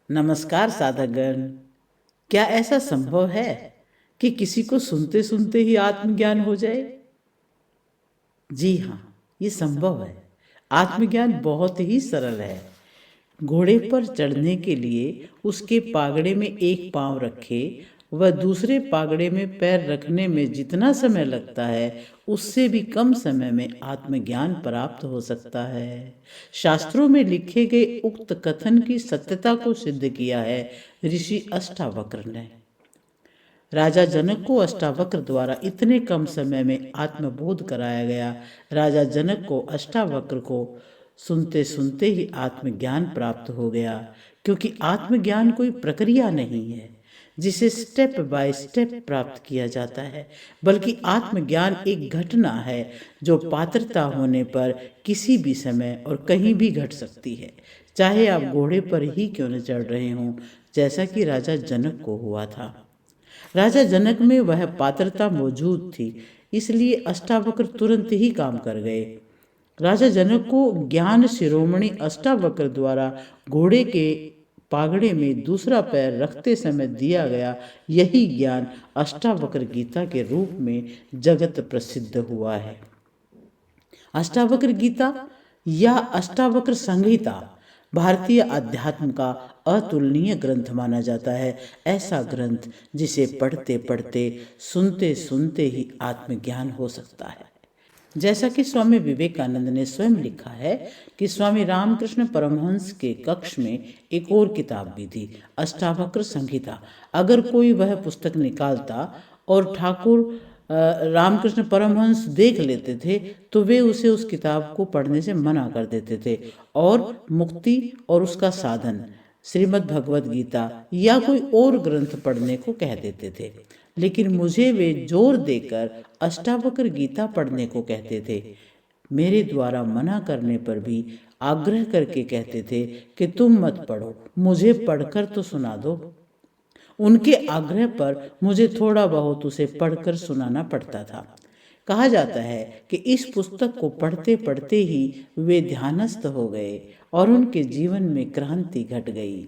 नमस्कार साधकगण। क्या ऐसा संभव है कि किसी को सुनते सुनते ही आत्मज्ञान हो जाए? जी हाँ, ये संभव है। आत्मज्ञान बहुत ही सरल है। घोड़े पर चढ़ने के लिए उसके पागड़े में एक पांव रखे व दूसरे पागड़े में पैर रखने में जितना समय लगता है, उससे भी कम समय में आत्मज्ञान प्राप्त हो सकता है। शास्त्रों में लिखे गए उक्त कथन की सत्यता को सिद्ध किया है ऋषि अष्टावक्र ने। राजा जनक को अष्टावक्र द्वारा इतने कम समय में आत्मबोध कराया गया। राजा जनक को अष्टावक्र को सुनते सुनते ही आत्मज्ञान प्राप्त हो गया, क्योंकि आत्मज्ञान कोई प्रक्रिया नहीं है जिसे स्टेप बाय स्टेप प्राप्त किया जाता है, बल्कि आत्मज्ञान एक घटना है जो पात्रता होने पर किसी भी समय और कहीं भी घट सकती है, चाहे आप घोड़े पर ही क्यों न चढ़ रहे हों, जैसा कि राजा जनक को हुआ था। राजा जनक में वह पात्रता मौजूद थी, इसलिए अष्टावक्र तुरंत ही काम कर गए। राजा जनक को ज्ञान शिरोमणि अष्टावक्र द्वारा घोड़े के पागड़े में दूसरा पैर रखते समय दिया गया यही ज्ञान अष्टावक्र गीता के रूप में जगत प्रसिद्ध हुआ है। अष्टावक्र गीता या अष्टावक्र संहिता भारतीय अध्यात्म का अतुलनीय ग्रंथ माना जाता है। ऐसा ग्रंथ जिसे पढ़ते पढ़ते सुनते सुनते ही आत्मज्ञान हो सकता है। जैसा कि स्वामी विवेकानंद ने स्वयं लिखा है कि स्वामी रामकृष्ण परमहंस के कक्ष में एक और किताब भी थी, अष्टावक्र संहिता। अगर कोई वह पुस्तक निकालता और ठाकुर रामकृष्ण परमहंस देख लेते थे तो वे उसे उस किताब को पढ़ने से मना कर देते थे और मुक्ति और उसका साधन श्रीमद् भगवद गीता या कोई और ग्रंथ पढ़ने को कह देते थे। लेकिन मुझे वे जोर देकर अष्टावक्र गीता पढ़ने को कहते थे। मेरे द्वारा मना करने पर भी आग्रह करके कहते थे कि तुम मत पढ़ो, मुझे पढ़कर तो सुना दो। उनके आग्रह पर मुझे थोड़ा बहुत उसे पढ़कर सुनाना पड़ता था। कहा जाता है कि इस पुस्तक को पढ़ते पढ़ते ही वे ध्यानस्थ हो गए और उनके जीवन में क्रांति घट गई।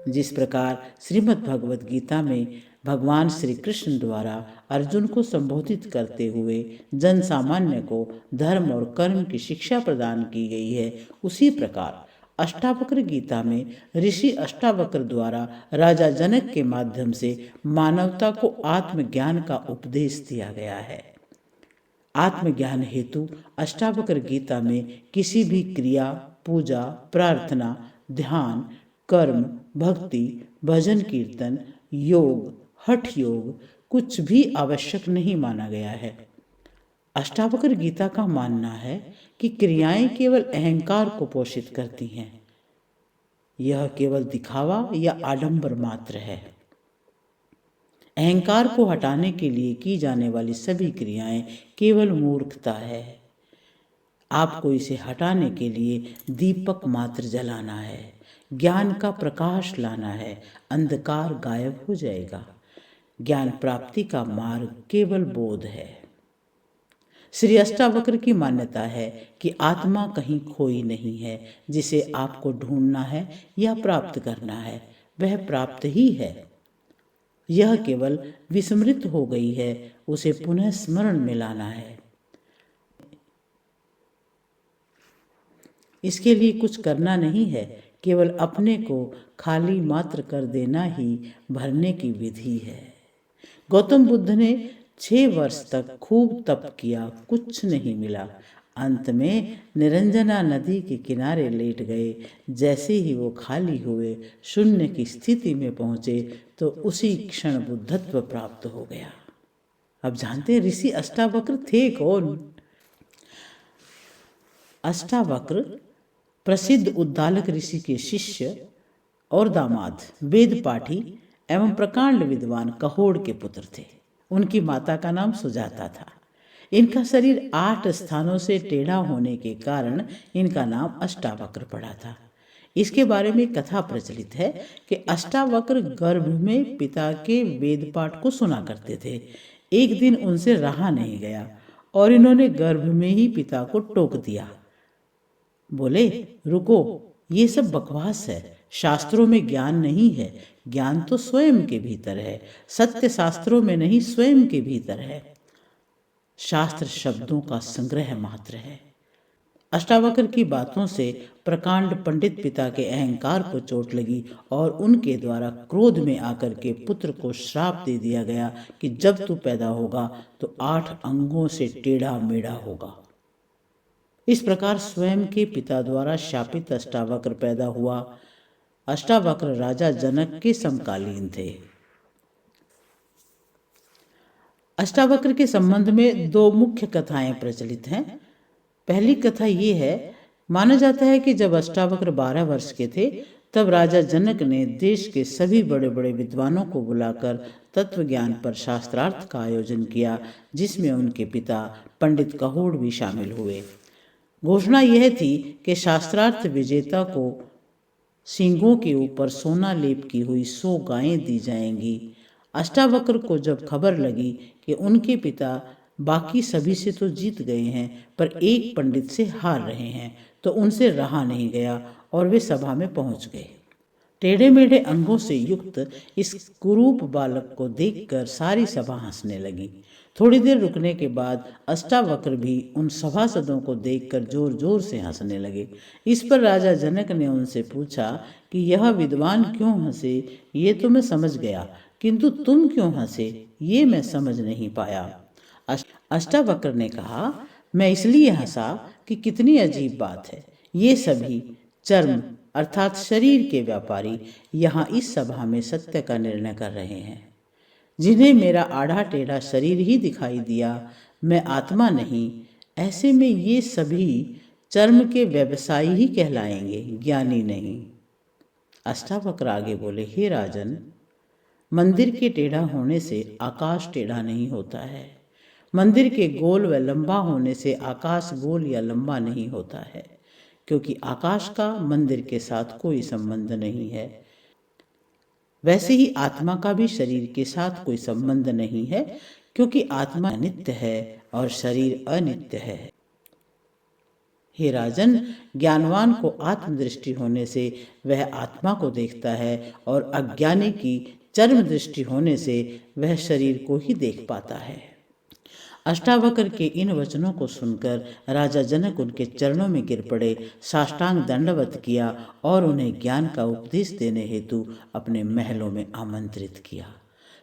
जिस प्रकार श्रीमद् भगवद गीता में भगवान श्री कृष्ण द्वारा अर्जुन को संबोधित करते हुए जन सामान्य को धर्म और कर्म की शिक्षा प्रदान की गई है, उसी प्रकार अष्टावक्र गीता में ऋषि अष्टावक्र द्वारा राजा जनक के माध्यम से मानवता को आत्मज्ञान का उपदेश दिया गया है। आत्मज्ञान हेतु अष्टावक्र गीता में किसी भी क्रिया, पूजा, प्रार्थना, ध्यान, कर्म, भक्ति, भजन कीर्तन, योग, हठ योग कुछ भी आवश्यक नहीं माना गया है। अष्टावक्र गीता का मानना है कि क्रियाएं केवल अहंकार को पोषित करती हैं। यह केवल दिखावा या आडंबर मात्र है। अहंकार को हटाने के लिए की जाने वाली सभी क्रियाएं केवल मूर्खता है। आपको इसे हटाने के लिए दीपक मात्र जलाना है, ज्ञान का प्रकाश लाना है, अंधकार गायब हो जाएगा। ज्ञान प्राप्ति का मार्ग केवल बोध है। श्री अष्टावक्र की मान्यता है कि आत्मा कहीं खोई नहीं है, जिसे आपको ढूंढना है या प्राप्त करना है वह प्राप्त ही है। यह केवल विस्मृत हो गई है, उसे पुनः स्मरण में लाना है। इसके लिए कुछ करना नहीं है, केवल अपने को खाली मात्र कर देना ही भरने की विधि है। गौतम बुद्ध ने 6 वर्ष तक खूब तप किया, कुछ नहीं मिला। अंत में निरंजना नदी के किनारे लेट गए। जैसे ही वो खाली हुए, शून्य की स्थिति में पहुंचे तो उसी क्षण बुद्धत्व प्राप्त हो गया। अब जानते हैं ऋषि अष्टावक्र थे कौन? अष्टावक्र प्रसिद्ध उद्दालक ऋषि के शिष्य और दामाद, वेद पाठी एवं प्रकांड विद्वान कहोड़ के पुत्र थे। उनकी माता का नाम सुजाता था। इनका शरीर 8 स्थानों से टेढ़ा होने के कारण इनका नाम अष्टावक्र पड़ा था। इसके बारे में कथा प्रचलित है कि अष्टावक्र गर्भ में पिता के वेद पाठ को सुना करते थे। एक दिन उनसे रहा नहीं गया और इन्होंने गर्भ में ही पिता को टोक दिया। बोले, रुको, ये सब बकवास है, शास्त्रों में ज्ञान नहीं है, ज्ञान तो स्वयं के भीतर है। सत्य शास्त्रों में नहीं, स्वयं के भीतर है। शास्त्र शब्दों का संग्रह मात्र है। अष्टावक्र की बातों से प्रकांड पंडित पिता के अहंकार को चोट लगी और उनके द्वारा क्रोध में आकर के पुत्र को श्राप दे दिया गया कि जब तू पैदा होगा तो 8 अंगों से टेढ़ा मेढ़ा होगा। इस प्रकार स्वयं के पिता द्वारा शापित अष्टावक्र पैदा हुआ। अष्टावक्र राजा जनक के समकालीन थे। अष्टावक्र के संबंध में 2 मुख्य कथाएं प्रचलित हैं। पहली कथा ये है, माना जाता है कि जब अष्टावक्र 12 वर्ष के थे तब राजा जनक ने देश के सभी बड़े बड़े विद्वानों को बुलाकर तत्व ज्ञान पर शास्त्रार्थ का आयोजन किया, जिसमें उनके पिता पंडित कहोड़ भी शामिल हुए। घोषणा यह थी कि शास्त्रार्थ विजेता को सींगों के ऊपर सोना लेप की हुई 100 गायें दी जाएंगी। अष्टावक्र को जब खबर लगी कि उनके पिता बाकी सभी से तो जीत गए हैं पर एक पंडित से हार रहे हैं, तो उनसे रहा नहीं गया और वे सभा में पहुंच गए। टेढ़े मेढ़े अंगों से युक्त इस कुरूप बालक को देखकर सारी सभा हंसने लगी। थोड़ी देर रुकने के बाद अष्टावक्र भी उन सभासदों को देखकर जोर जोर से हंसने लगे। इस पर राजा जनक ने उनसे पूछा कि यह विद्वान क्यों हंसे, ये तो मैं समझ गया, किंतु तुम क्यों हंसे ये मैं समझ नहीं पाया। अष्टावक्र ने कहा, मैं इसलिए हंसा कि कितनी अजीब बात है, ये सभी चर्म अर्थात शरीर के व्यापारी यहाँ इस सभा में सत्य का निर्णय कर रहे हैं। जिन्हें मेरा आधा टेढ़ा शरीर ही दिखाई दिया, मैं आत्मा नहीं, ऐसे में ये सभी चर्म के व्यवसायी ही कहलाएंगे, ज्ञानी नहीं। अष्टावक्र आगे बोले, हे राजन, मंदिर के टेढ़ा होने से आकाश टेढ़ा नहीं होता है। मंदिर के गोल व लंबा होने से आकाश गोल या लंबा नहीं होता है, क्योंकि आकाश का मंदिर के साथ कोई संबंध नहीं है। वैसे ही आत्मा का भी शरीर के साथ कोई संबंध नहीं है, क्योंकि आत्मा नित्य है और शरीर अनित्य है। हे राजन, ज्ञानवान को आत्मदृष्टि होने से वह आत्मा को देखता है और अज्ञानी की चर्म दृष्टि होने से वह शरीर को ही देख पाता है। अष्टावक्र के इन वचनों को सुनकर राजा जनक उनके चरणों में गिर पड़े, साष्टांग दंडवत किया और उन्हें ज्ञान का उपदेश देने हेतु अपने महलों में आमंत्रित किया।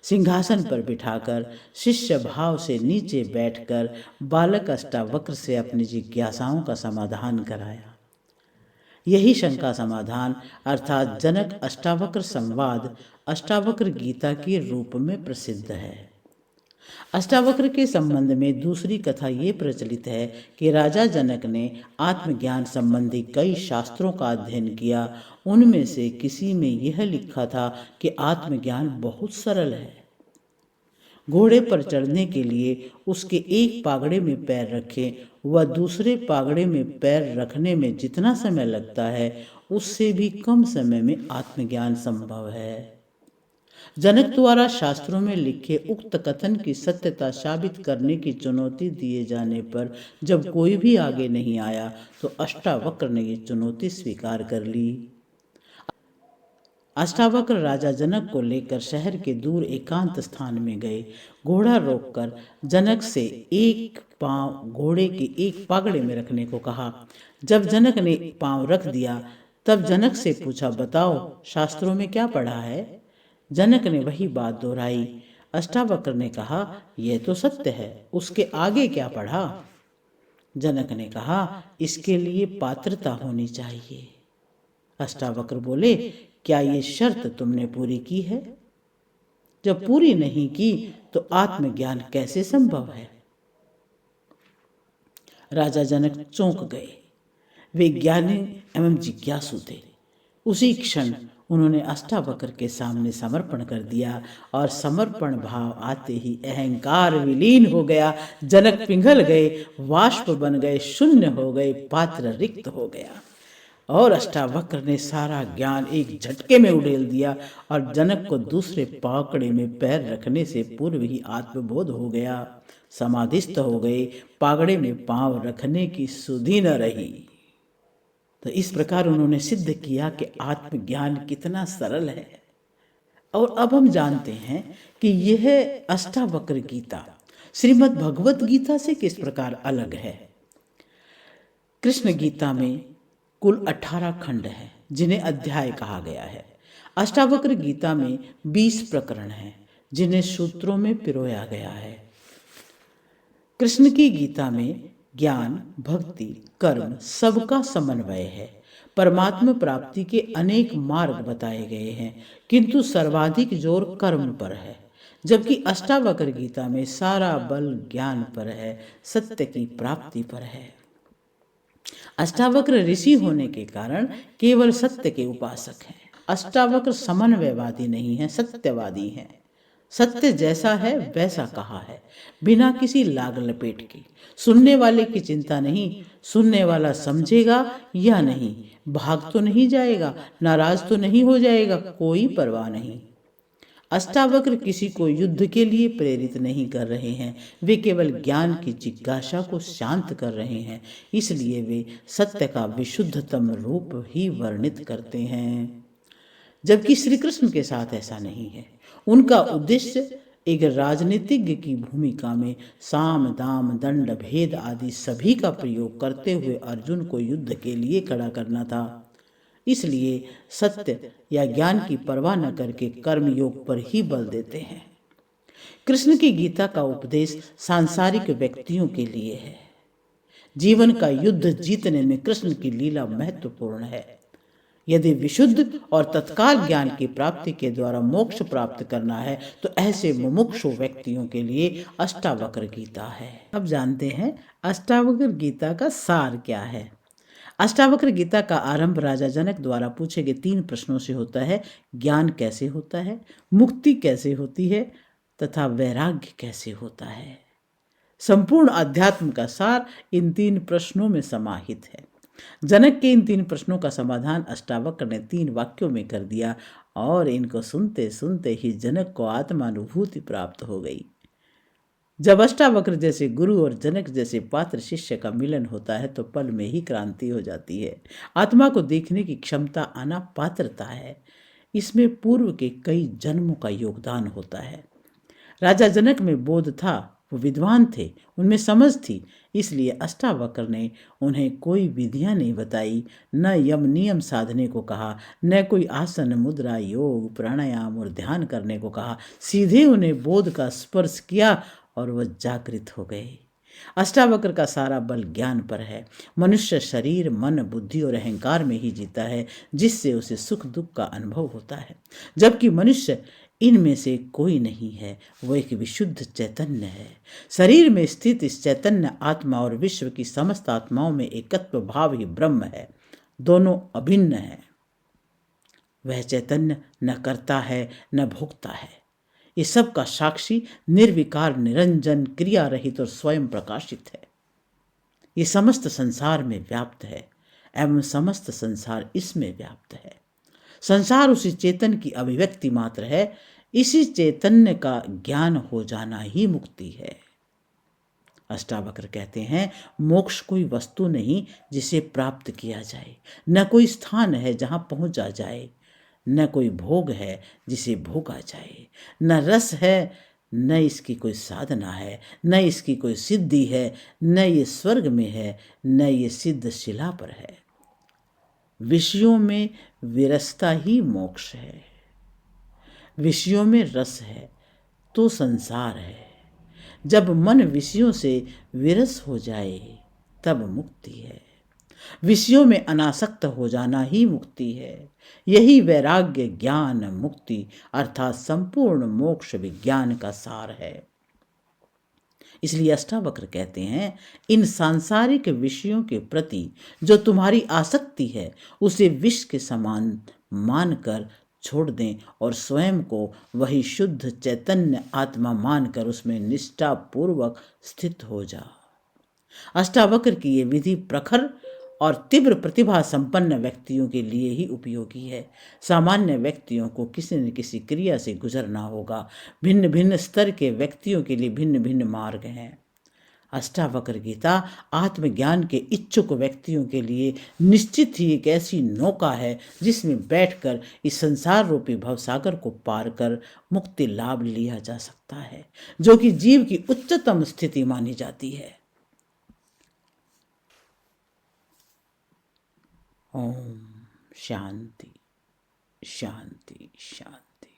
सिंहासन पर बिठाकर शिष्य भाव से नीचे बैठकर बालक अष्टावक्र से अपनी जिज्ञासाओं का समाधान कराया। यही शंका समाधान अर्थात जनक अष्टावक्र संवाद अष्टावक्र गीता के रूप में प्रसिद्ध है। अष्टावक्र के संबंध में दूसरी कथा ये प्रचलित है कि राजा जनक ने आत्मज्ञान संबंधी कई शास्त्रों का अध्ययन किया। उनमें से किसी में यह लिखा था कि आत्मज्ञान बहुत सरल है। घोड़े पर चढ़ने के लिए उसके एक पागड़े में पैर रखें व दूसरे पागड़े में पैर रखने में जितना समय लगता है, उससे भी कम समय में आत्मज्ञान संभव है। जनक द्वारा शास्त्रों में लिखे उक्त कथन की सत्यता साबित करने की चुनौती दिए जाने पर जब कोई भी आगे नहीं आया तो अष्टावक्र ने ये चुनौती स्वीकार कर ली। अष्टावक्र राजा जनक को लेकर शहर के दूर एकांत स्थान में गए। घोड़ा रोककर जनक से एक पांव घोड़े के एक पागड़े में रखने को कहा। जब जनक ने पांव रख दिया तब जनक से पूछा, बताओ शास्त्रों में क्या पढ़ा है? जनक ने वही बात दोहराई। अष्टावक्र ने कहा, यह तो सत्य है, उसके आगे क्या पढ़ा? जनक ने कहा, इसके लिए पात्रता होनी चाहिए। अष्टावक्र बोले, क्या ये शर्त तुमने पूरी की है? जब पूरी नहीं की तो आत्मज्ञान कैसे संभव है? राजा जनक चौंक गए। वे ज्ञानी एवं जिज्ञासु थे। उसी क्षण उन्होंने अष्टावक्र के सामने समर्पण कर दिया और समर्पण भाव आते ही अहंकार विलीन हो गया। जनक पिघल गए, वाष्प बन गए, शून्य हो गए, पात्र रिक्त हो गया और अष्टावक्र ने सारा ज्ञान एक झटके में उड़ेल दिया और जनक को दूसरे पाकड़े में पैर रखने से पूर्व ही आत्मबोध हो गया। समाधिस्थ हो गए, पागड़े में पांव रखने की सुधि न रही। तो इस प्रकार उन्होंने सिद्ध किया कि आत्मज्ञान कितना सरल है। और अब हम जानते हैं कि यह अष्टावक्र गीता श्रीमद् भगवत गीता से किस प्रकार अलग है। कृष्ण गीता में कुल 18 खंड हैं जिन्हें अध्याय कहा गया है। अष्टावक्र गीता में 20 प्रकरण हैं जिन्हें सूत्रों में पिरोया गया है। कृष्ण की गीता में ज्ञान, भक्ति, कर्म सबका समन्वय है। परमात्मा प्राप्ति के अनेक मार्ग बताए गए हैं, किंतु सर्वाधिक जोर कर्म पर है, जबकि अष्टावक्र गीता में सारा बल ज्ञान पर है, सत्य की प्राप्ति पर है। अष्टावक्र ऋषि होने के कारण केवल सत्य के उपासक हैं। अष्टावक्र समन्वयवादी नहीं है, सत्यवादी हैं। सत्य जैसा है वैसा कहा है, बिना किसी लाग लपेट के। सुनने वाले की चिंता नहीं, सुनने वाला समझेगा या नहीं, भाग तो नहीं जाएगा, नाराज तो नहीं हो जाएगा, कोई परवाह नहीं। अष्टावक्र किसी को युद्ध के लिए प्रेरित नहीं कर रहे हैं, वे केवल ज्ञान की जिज्ञासा को शांत कर रहे हैं। इसलिए वे सत्य का विशुद्धतम रूप ही वर्णित करते हैं, जबकि श्री कृष्ण के साथ ऐसा नहीं है। उनका उद्देश्य एक राजनीतिज्ञ की भूमिका में साम, दाम, दंड, भेद आदि सभी का प्रयोग करते हुए अर्जुन को युद्ध के लिए खड़ा करना था। इसलिए सत्य या ज्ञान की परवाह न करके कर्म योग पर ही बल देते हैं। कृष्ण की गीता का उपदेश सांसारिक व्यक्तियों के लिए है। जीवन का युद्ध जीतने में कृष्ण की लीला महत्वपूर्ण है। यदि विशुद्ध और तत्काल ज्ञान की प्राप्ति के द्वारा मोक्ष प्राप्त करना है तो ऐसे मुमुक्षु व्यक्तियों के लिए अष्टावक्र गीता है। अब जानते हैं अष्टावक्र गीता का सार क्या है। अष्टावक्र गीता का आरंभ राजा जनक द्वारा पूछे गए 3 प्रश्नों से होता है। ज्ञान कैसे होता है, मुक्ति कैसे होती है तथा वैराग्य कैसे होता है। संपूर्ण अध्यात्म का सार इन 3 प्रश्नों में समाहित है। जनक के इन 3 प्रश्नों का समाधान अष्टावक्र ने 3 वाक्यों में कर दिया और इनको सुनते सुनते ही जनक को आत्मानुभूति प्राप्त हो गई। जब अष्टावक्र जैसे गुरु और जनक जैसे पात्र शिष्य का मिलन होता है तो पल में ही क्रांति हो जाती है। आत्मा को देखने की क्षमता आना पात्रता है। इसमें पूर्व के कई जन्मों का योगदान होता है। राजा जनक में बोध था, वो विद्वान थे, उनमें समझ थी, इसलिए अष्टावक्र ने उन्हें कोई विधियां नहीं बताई, न यम नियम साधने को कहा, न कोई आसन, मुद्रा, योग, प्राणायाम और ध्यान करने को कहा। सीधे उन्हें बोध का स्पर्श किया और वह जागृत हो गए। अष्टावक्र का सारा बल ज्ञान पर है। मनुष्य शरीर, मन, बुद्धि और अहंकार में ही जीता है, जिससे उसे सुख दुख का अनुभव होता है, जबकि मनुष्य इनमें से कोई नहीं है, वो एक विशुद्ध चैतन्य है। शरीर में स्थित इस चैतन्य आत्मा और विश्व की समस्त आत्माओं में एकत्व भाव ही ब्रह्म है, दोनों अभिन्न है। वह चैतन्य न करता है न भोगता है, ये सब का साक्षी, निर्विकार, निरंजन, क्रिया रहित और स्वयं प्रकाशित है। ये समस्त संसार में व्याप्त है एवं समस्त संसार इसमें व्याप्त है। संसार उसी चेतन की अभिव्यक्ति मात्र है। इसी चैतन्य का ज्ञान हो जाना ही मुक्ति है। अष्टावक्र कहते हैं, मोक्ष कोई वस्तु नहीं जिसे प्राप्त किया जाए, न कोई स्थान है जहां पहुंचा जाए, न कोई भोग है जिसे भोगा जाए, न रस है, न इसकी कोई साधना है, न इसकी कोई सिद्धि है, न ये स्वर्ग में है, न ये सिद्ध शिला पर है। विषयों में विरसता ही मोक्ष है। विषयों में रस है तो संसार है। जब मन विषयों से विरस हो जाए तब मुक्ति है। विषयों में अनासक्त हो जाना ही मुक्ति है। यही वैराग्य, ज्ञान, मुक्ति अर्थात संपूर्ण मोक्ष विज्ञान का सार है। इसलिए अष्टावक्र कहते हैं, इन सांसारिक विषयों के प्रति जो तुम्हारी आसक्ति है उसे विष के समान मानकर छोड़ दें और स्वयं को वही शुद्ध चैतन्य आत्मा मानकर उसमें निष्ठा पूर्वक स्थित हो जा। अष्टावक्र की ये विधि प्रखर और तीव्र प्रतिभा संपन्न व्यक्तियों के लिए ही उपयोगी है। सामान्य व्यक्तियों को किसी न किसी क्रिया से गुजरना होगा। भिन्न भिन्न स्तर के व्यक्तियों के लिए भिन्न भिन्न मार्ग हैं। अष्टावक्र गीता आत्मज्ञान के इच्छुक व्यक्तियों के लिए निश्चित ही एक ऐसी नौका है जिसमें बैठकर इस संसार रूपी भवसागर को पार कर मुक्ति लाभ लिया जा सकता है, जो कि जीव की उच्चतम स्थिति मानी जाती है। ओम शांति शांति शांति।